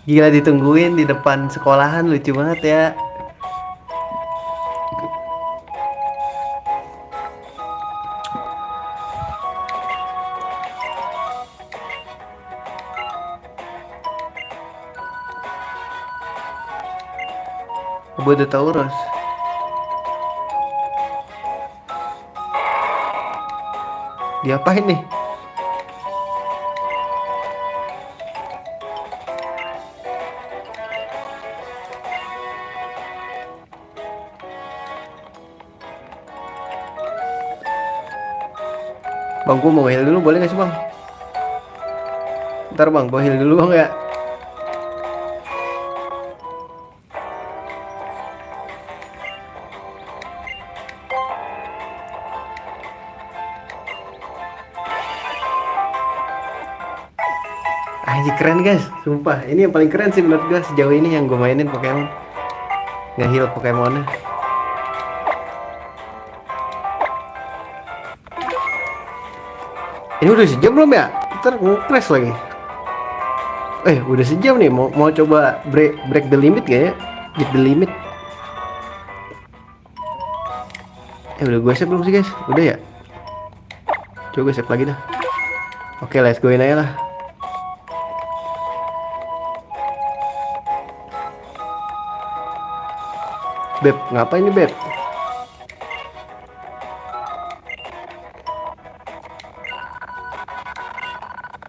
Gila ditungguin di depan sekolahan, lucu banget ya. Bodo Taurus. Diapain nih? Bang, gua mau heal dulu, boleh gak sih bang? Ntar bang, gua heal dulu bang ya. Anjir keren guys, sumpah. Ini yang paling keren sih menurut gua sejauh ini yang gua mainin Pokemon. Nge-heal Pokemonnya. Ini udah sejam belum ya? Ntar nge-crash lagi. Udah sejam nih. Mau coba break the limit gak ya? Beat the limit. Udah gue save belum sih guys? Udah ya? Coba gue save lagi dah. Oke, let's go in aja lah. Beb, ngapain nih Beb?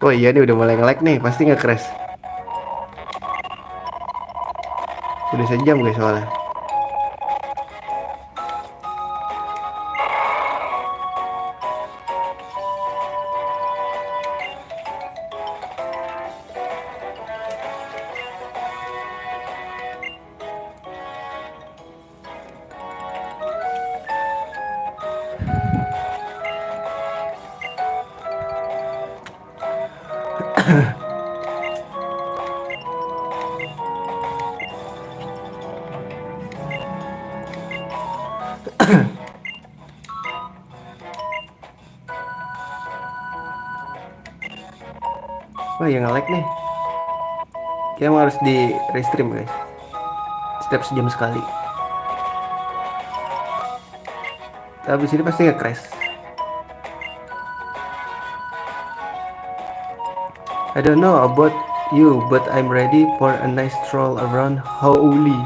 Oh iya nih udah mulai nge-lag nih, pasti nge-crash. Udah sejam guys soalnya. Wah yang nge-lag nih. Kayaknya harus di restream guys. Setiap sejam sekali. Tapi sini pasti nge-crash. I don't know about you, but I'm ready for a nice stroll around Howley.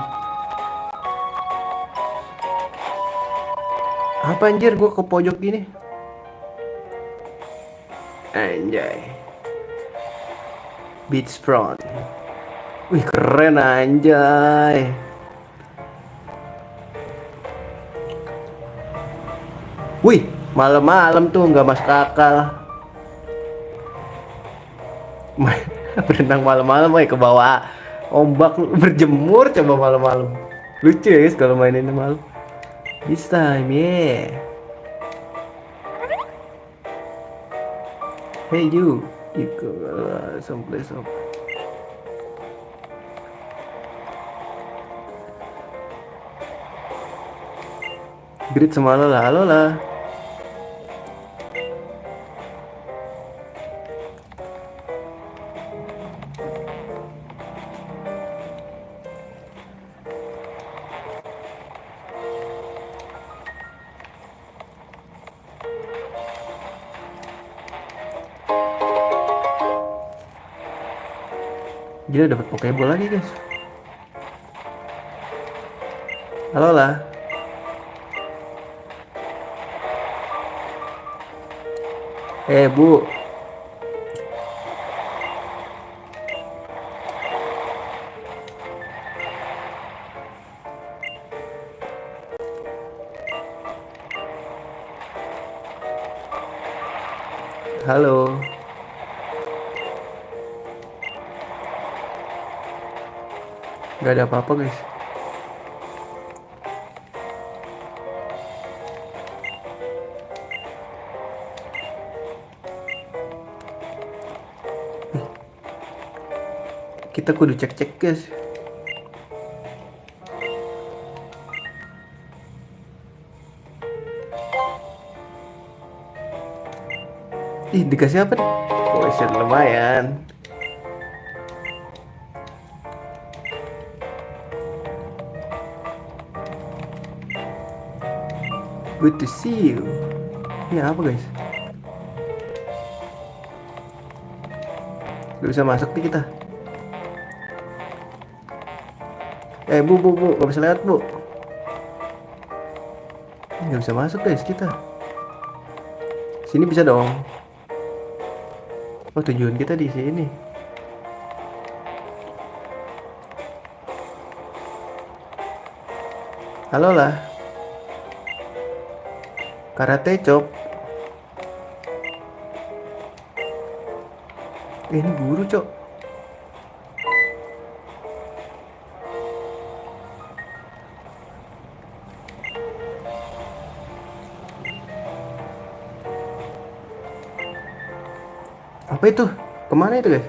Apa anjir gua ke pojok gini? Anjay. Beachfront. Wih keren anjay. Wih malam-malam tuh nggak masuk akal. Berenang malam-malam ke bawah ombak berjemur coba malam-malam. Lucu ya guys kalau mainin malam. This time yeah. Hey you go someplace up. Greet sama halo lah, halo lah. Gila dapat Pokeball lagi guys. Halo lah. Bu. Halo. Gak ada apa-apa guys. Kita kudu cek-cek guys. Ih dikasih apa nih? Poison lumayan. Good to see you. Ini apa guys? Gak bisa masuk nih kita. Bu, gak bisa lewat bu. Gak bisa masuk guys kita. Sini bisa dong. Oh tujuan kita di sini. Halo lah. Karate chop. Ini guru cok. Apa itu? Kemana itu guys?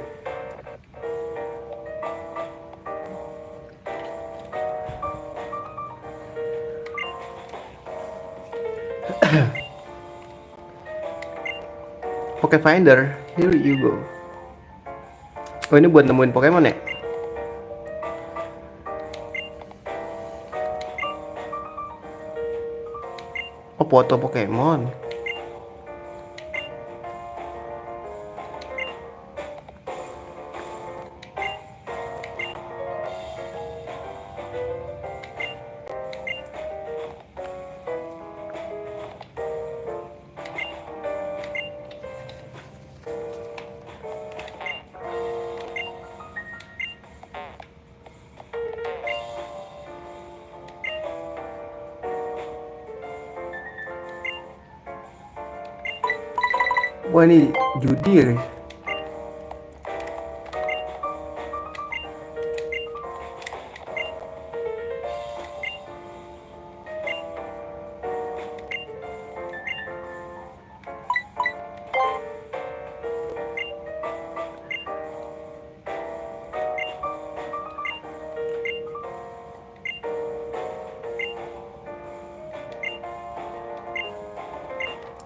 Poke Finder, here you go. Oh ini buat nemuin Pokemon ya? Oh foto Pokemon. Wah ini judi ya guys.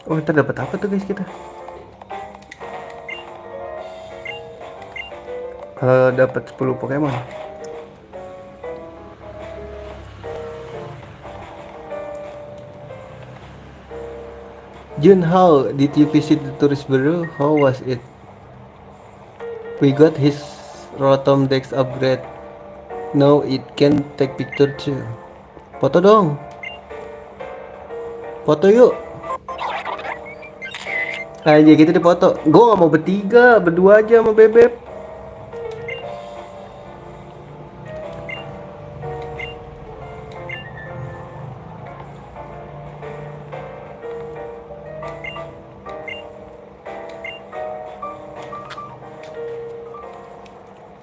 Oh kita dapat apa tuh guys kita? Kalau dapat 10 Pokemon. Jun, how did you visit the tourist bureau? How was it? We got his Rotom Dex upgrade. Now it can take picture too. Foto dong. Foto yuk. Aja gitu di foto. Gue gak mau bertiga, berdua aja sama Bebek.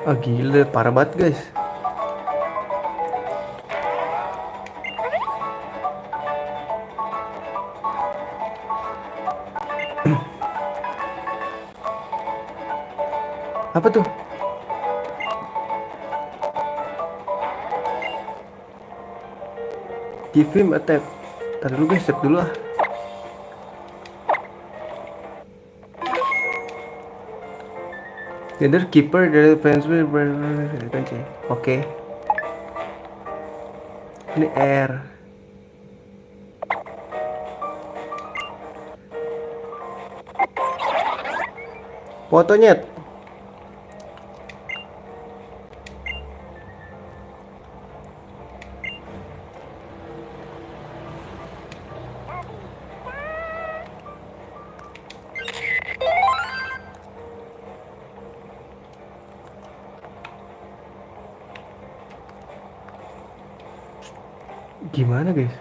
Ah gila, parah banget guys. Apa tuh? Give him attack. Ntar dulu guys, save dulu ah. Leader keeper dari fans kunci. Oke. Ini R. Fotonya. Gimana guys?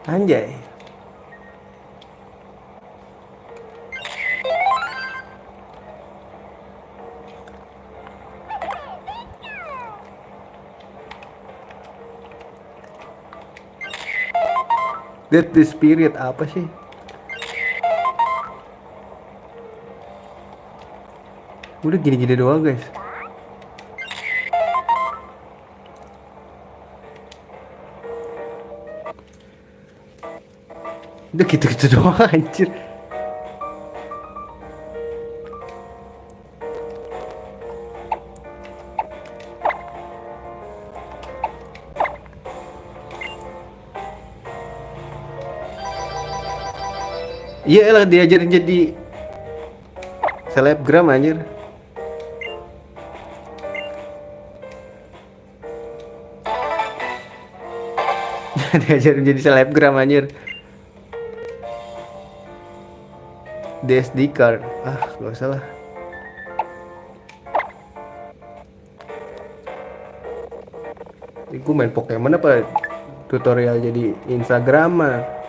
Anjay. That the spirit apa sih? Udah gini-gini doang guys. Udah gitu-gitu doang anjir. Iya lah, diajarin jadi selebgram anjir. Diajarin jadi selebgram anjir. DSD card. Ah, gak usah lah. Gue main Pokemon apa tutorial jadi Instagramer.